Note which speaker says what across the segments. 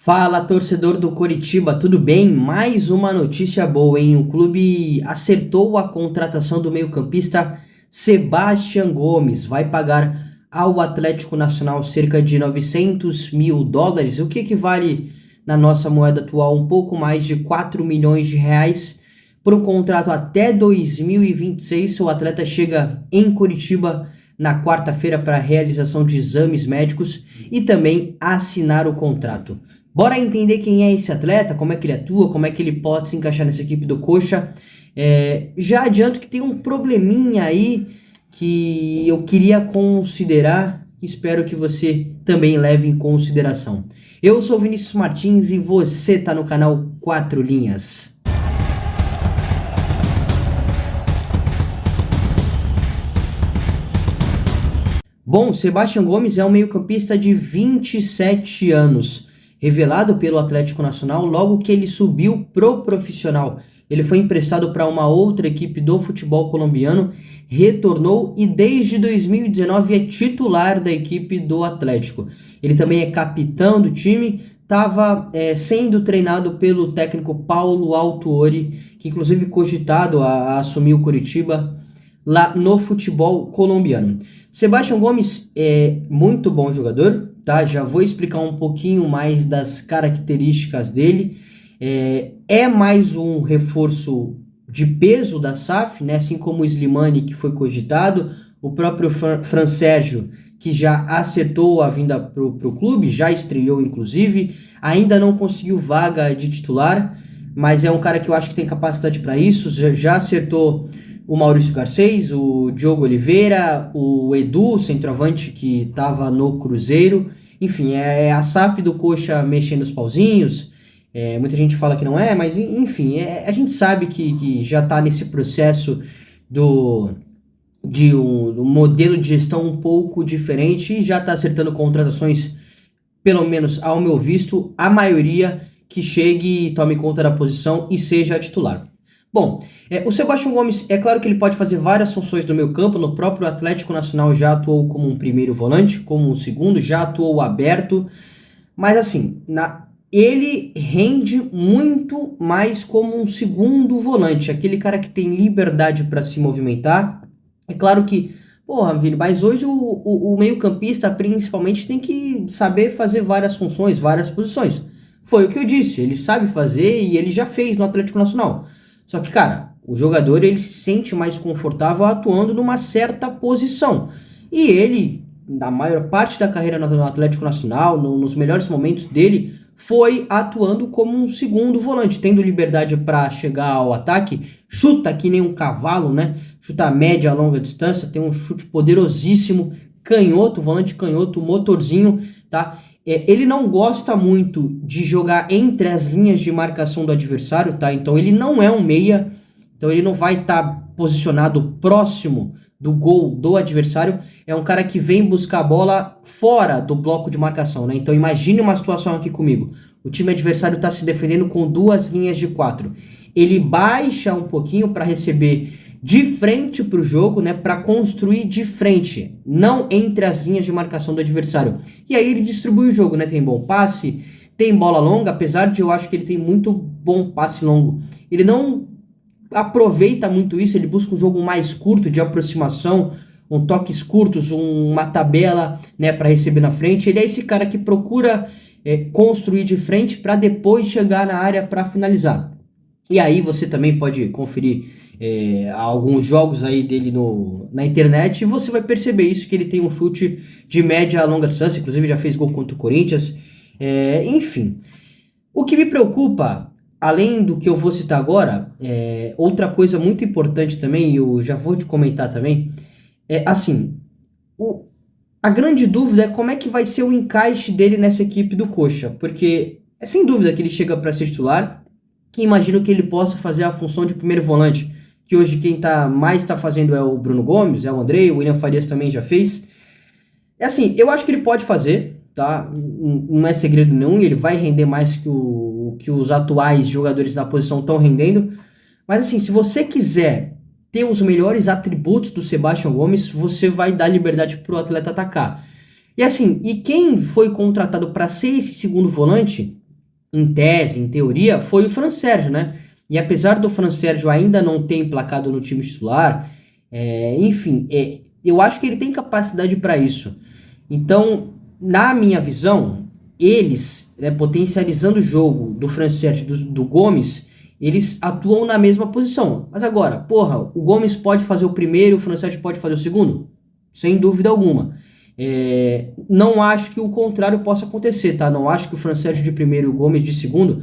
Speaker 1: Fala, torcedor do Coritiba, tudo bem? Mais uma notícia boa, hein? O clube acertou a contratação do meio-campista Sebastian Gomes. Vai pagar ao Atlético Nacional cerca de 900 mil dólares, o que equivale na nossa moeda atual um pouco mais de 4 milhões de reais. Por um contrato até 2026, o atleta chega em Coritiba na quarta-feira para a realização de exames médicos e também assinar o contrato. Bora entender quem é esse atleta, como é que ele atua, como é que ele pode se encaixar nessa equipe do Coxa. Já adianto que tem um probleminha aí que eu queria considerar, espero que você também leve em consideração. Eu sou Vinícius Martins e você está no canal 4 Linhas. Bom, Sebastian Gomes é um meio-campista de 27 anos, revelado pelo Atlético Nacional logo que ele subiu pro profissional. Ele foi emprestado para uma outra equipe do futebol colombiano, retornou e desde 2019 é titular da equipe do Atlético. Ele também é capitão do time, estava sendo treinado pelo técnico Paulo Autuori, que inclusive cogitado a assumir o Coritiba lá no futebol colombiano. Sebastian Gomes é muito bom jogador, tá? Já vou explicar um pouquinho mais das características dele. É mais um reforço de peso da SAF, né? Assim como o Slimani, que foi cogitado, o próprio Fran Sérgio, que já acertou a vinda para o clube, já estreou inclusive, ainda não conseguiu vaga de titular, mas é um cara que eu acho que tem capacidade para isso, já acertou o Maurício Garcês, o Diogo Oliveira, o Edu, centroavante que estava no Cruzeiro. Enfim, é a SAF do Coxa mexendo os pauzinhos. Muita gente fala que não é, mas enfim, a gente sabe que já está nesse processo de um modelo de gestão um pouco diferente e já está acertando contratações, pelo menos ao meu visto, a maioria que chegue e tome conta da posição e seja titular. Bom, o Sebastian Gomes, é claro que ele pode fazer várias funções no meio campo. No próprio Atlético Nacional já atuou como um primeiro volante, como um segundo, já atuou aberto, mas assim, ele rende muito mais como um segundo volante, aquele cara que tem liberdade para se movimentar. É claro que, porra, Vini, mas hoje o meio-campista principalmente tem que saber fazer várias funções, várias posições. Foi o que eu disse, ele sabe fazer e ele já fez no Atlético Nacional. Só que, cara, o jogador ele se sente mais confortável atuando numa certa posição. E ele, na maior parte da carreira no Atlético Nacional, nos melhores momentos dele, foi atuando como um segundo volante, tendo liberdade para chegar ao ataque, chuta que nem um cavalo, né? Chuta a média, a longa distância, tem um chute poderosíssimo, canhoto, volante canhoto, motorzinho, tá? Ele não gosta muito de jogar entre as linhas de marcação do adversário, tá? Então ele não é um meia, então ele não vai estar posicionado próximo do gol do adversário. É um cara que vem buscar a bola fora do bloco de marcação, né? Então imagine uma situação aqui comigo. O time adversário está se defendendo com duas linhas de 4. Ele baixa um pouquinho para receber de frente para o jogo, né, para construir de frente, não entre as linhas de marcação do adversário. E aí ele distribui o jogo, né? Tem bom passe, tem bola longa, apesar de eu acho que ele tem muito bom passe longo. Ele não aproveita muito isso, ele busca um jogo mais curto, de aproximação, toques curtos, uma tabela, né, para receber na frente. Ele é esse cara que procura construir de frente para depois chegar na área para finalizar. E aí você também pode conferir alguns jogos aí dele na internet e você vai perceber isso, que ele tem um chute de média a longa distância, inclusive já fez gol contra o Corinthians. Enfim, o que me preocupa, além do que eu vou citar agora, outra coisa muito importante também, e eu já vou te comentar também, assim, a grande dúvida é como é que vai ser o encaixe dele nessa equipe do Coxa, porque é sem dúvida que ele chega para ser titular, que imagino que ele possa fazer a função de primeiro volante, que hoje quem mais está fazendo é o Bruno Gomes, é o Andrei, o William Farias também já fez. Assim, eu acho que ele pode fazer, tá? Não é segredo nenhum, ele vai render mais que os atuais jogadores da posição estão rendendo. Mas assim, se você quiser ter os melhores atributos do Sebastian Gomes, você vai dar liberdade para o atleta atacar. E assim, quem foi contratado para ser esse segundo volante em tese, em teoria, foi o Fran Sérgio, né? E apesar do Fran Sérgio ainda não ter emplacado no time titular, enfim, eu acho que ele tem capacidade para isso. Então, na minha visão, eles, potencializando o jogo do Fran Sérgio e do Gomes, eles atuam na mesma posição. Mas agora, porra, o Gomes pode fazer o primeiro, o Fran Sérgio pode fazer o segundo? Sem dúvida alguma. Não acho que o contrário possa acontecer, tá? Não acho que o Fran Sérgio de primeiro e o Gomes de segundo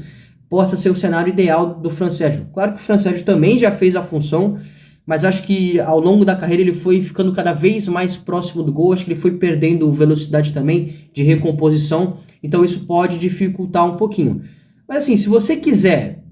Speaker 1: possa ser o cenário ideal do Fran Sérgio. Claro que o Fran Sérgio também já fez a função, mas acho que ao longo da carreira ele foi ficando cada vez mais próximo do gol, acho que ele foi perdendo velocidade também de recomposição, então isso pode dificultar um pouquinho. Mas assim, se você quiser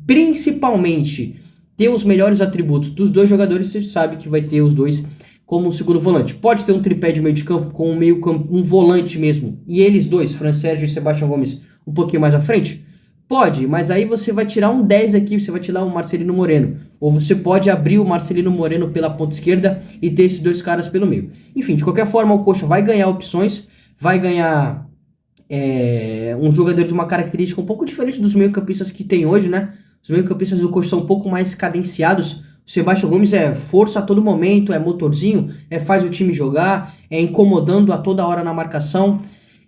Speaker 1: principalmente ter os melhores atributos dos dois jogadores, você sabe que vai ter os dois como um segundo volante. Pode ter um tripé de meio de campo com um meio campo, um volante mesmo, e eles dois, Fran Sérgio e Sebastião Gomes, um pouquinho mais à frente? Pode, mas aí você vai tirar um 10 aqui, você vai tirar o Marcelino Moreno. Ou você pode abrir o Marcelino Moreno pela ponta esquerda e ter esses dois caras pelo meio. Enfim, de qualquer forma, o Coxa vai ganhar opções, vai ganhar um jogador de uma característica um pouco diferente dos meio-campistas que tem hoje, né? Os meio-campistas do Coxa são um pouco mais cadenciados. O Sebastião Gomes é força a todo momento, é motorzinho, faz o time jogar, é incomodando a toda hora na marcação.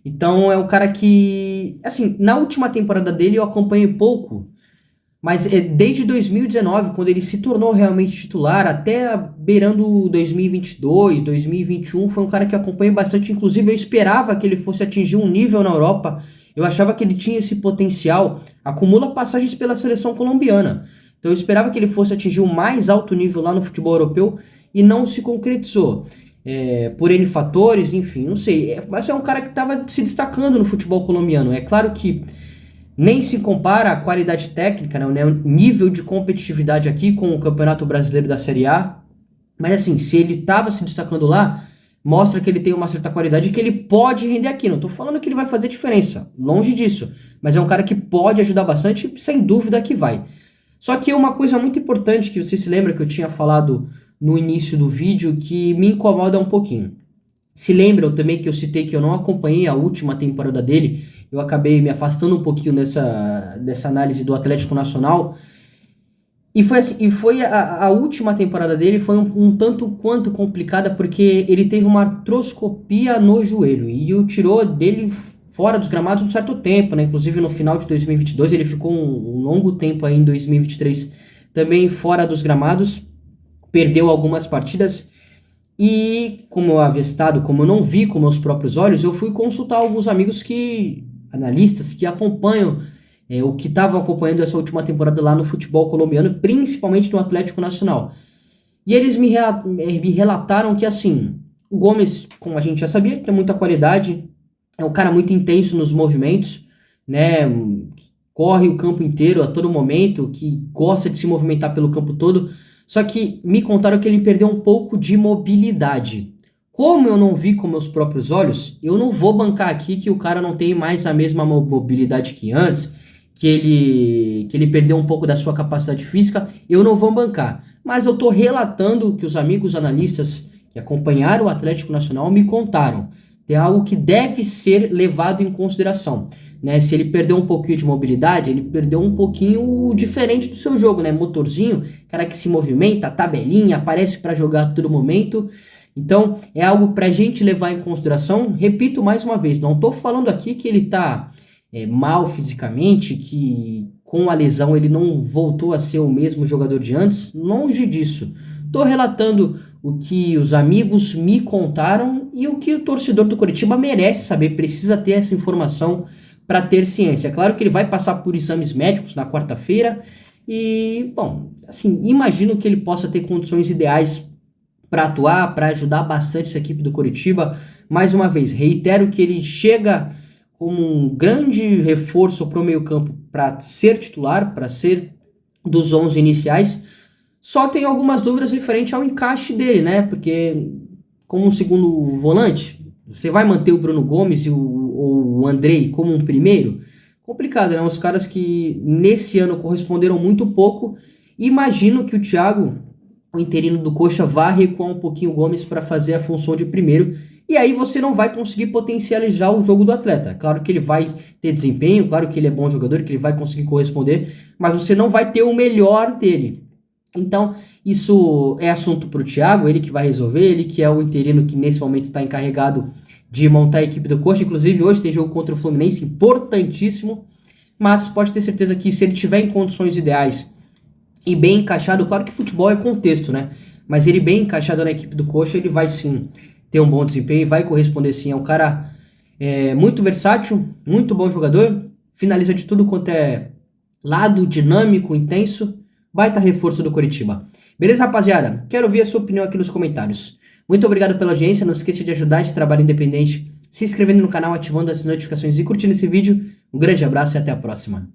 Speaker 1: Então é um cara que, assim, na última temporada dele eu acompanhei pouco, mas desde 2019, quando ele se tornou realmente titular, até beirando 2022, 2021, foi um cara que eu acompanhei bastante. Inclusive eu esperava que ele fosse atingir um nível na Europa, eu achava que ele tinha esse potencial, acumula passagens pela seleção colombiana. Então eu esperava que ele fosse atingir o mais alto nível lá no futebol europeu e não se concretizou. Por N fatores, enfim, não sei. Mas é um cara que estava se destacando no futebol colombiano. É claro que nem se compara a qualidade técnica, né, o nível de competitividade aqui com o Campeonato Brasileiro da Série A. Mas assim, se ele estava se destacando lá, mostra que ele tem uma certa qualidade e que ele pode render aqui. Não estou falando que ele vai fazer diferença, longe disso. Mas é um cara que pode ajudar bastante, sem dúvida que vai. Só que uma coisa muito importante que você se lembra que eu tinha falado no início do vídeo que me incomoda um pouquinho. Se lembram também que eu citei que eu não acompanhei a última temporada dele, eu acabei me afastando um pouquinho dessa análise do Atlético Nacional, e foi assim, a última temporada dele foi um tanto quanto complicada, porque ele teve uma artroscopia no joelho, e o tirou dele fora dos gramados um certo tempo, né? Inclusive no final de 2022, ele ficou um longo tempo aí em 2023 também fora dos gramados, perdeu algumas partidas. E como eu havia estado, como eu não vi com meus próprios olhos, eu fui consultar alguns amigos analistas que acompanham o que estavam acompanhando essa última temporada lá no futebol colombiano, principalmente no Atlético Nacional. E eles me relataram que, assim, o Gomes, como a gente já sabia, tem muita qualidade, é um cara muito intenso nos movimentos, né? Corre o campo inteiro a todo momento, que gosta de se movimentar pelo campo todo. Só que me contaram que ele perdeu um pouco de mobilidade. Como eu não vi com meus próprios olhos, eu não vou bancar aqui que o cara não tem mais a mesma mobilidade que antes, que ele perdeu um pouco da sua capacidade física, eu não vou bancar. Mas eu estou relatando o que os amigos analistas que acompanharam o Atlético Nacional me contaram. Tem algo que deve ser levado em consideração. Né? Se ele perdeu um pouquinho de mobilidade, ele perdeu um pouquinho diferente do seu jogo, né? Motorzinho, cara que se movimenta, tabelinha, aparece para jogar a todo momento. Então, é algo para a gente levar em consideração. Repito mais uma vez, não estou falando aqui que ele está mal fisicamente, que com a lesão ele não voltou a ser o mesmo jogador de antes. Longe disso. Estou relatando o que os amigos me contaram e o que o torcedor do Coritiba merece saber, precisa ter essa informação para ter ciência. É claro que ele vai passar por exames médicos na quarta-feira e, bom, assim, imagino que ele possa ter condições ideais para atuar, para ajudar bastante essa equipe do Coritiba. Mais uma vez, reitero que ele chega como um grande reforço para o meio-campo para ser titular, para ser dos 11 iniciais. Só tenho algumas dúvidas referente ao encaixe dele, né? Porque como um segundo volante, você vai manter o Bruno Gomes ou o Andrei como um primeiro? Complicado, né? Os caras que nesse ano corresponderam muito pouco. Imagino que o Thiago, o interino do Coxa, vá recuar um pouquinho o Gomes para fazer a função de primeiro. e aí você não vai conseguir potencializar o jogo do atleta. Claro que ele vai ter desempenho, claro que ele é bom jogador, que ele vai conseguir corresponder, mas você não vai ter o melhor dele. Então, isso é assunto para o Thiago, ele que vai resolver, ele que é o interino que nesse momento está encarregado de montar a equipe do Coxa. Inclusive, hoje tem jogo contra o Fluminense, importantíssimo, mas pode ter certeza que se ele tiver em condições ideais e bem encaixado, claro que futebol é contexto, né? Mas ele bem encaixado na equipe do Coxa, ele vai sim ter um bom desempenho e vai corresponder sim. É um cara muito versátil, muito bom jogador, finaliza de tudo quanto é lado, dinâmico, intenso, baita reforço do Coritiba. Beleza, rapaziada? Quero ouvir a sua opinião aqui nos comentários. Muito obrigado pela audiência, não esqueça de ajudar esse trabalho independente, se inscrevendo no canal, ativando as notificações e curtindo esse vídeo. Um grande abraço e até a próxima.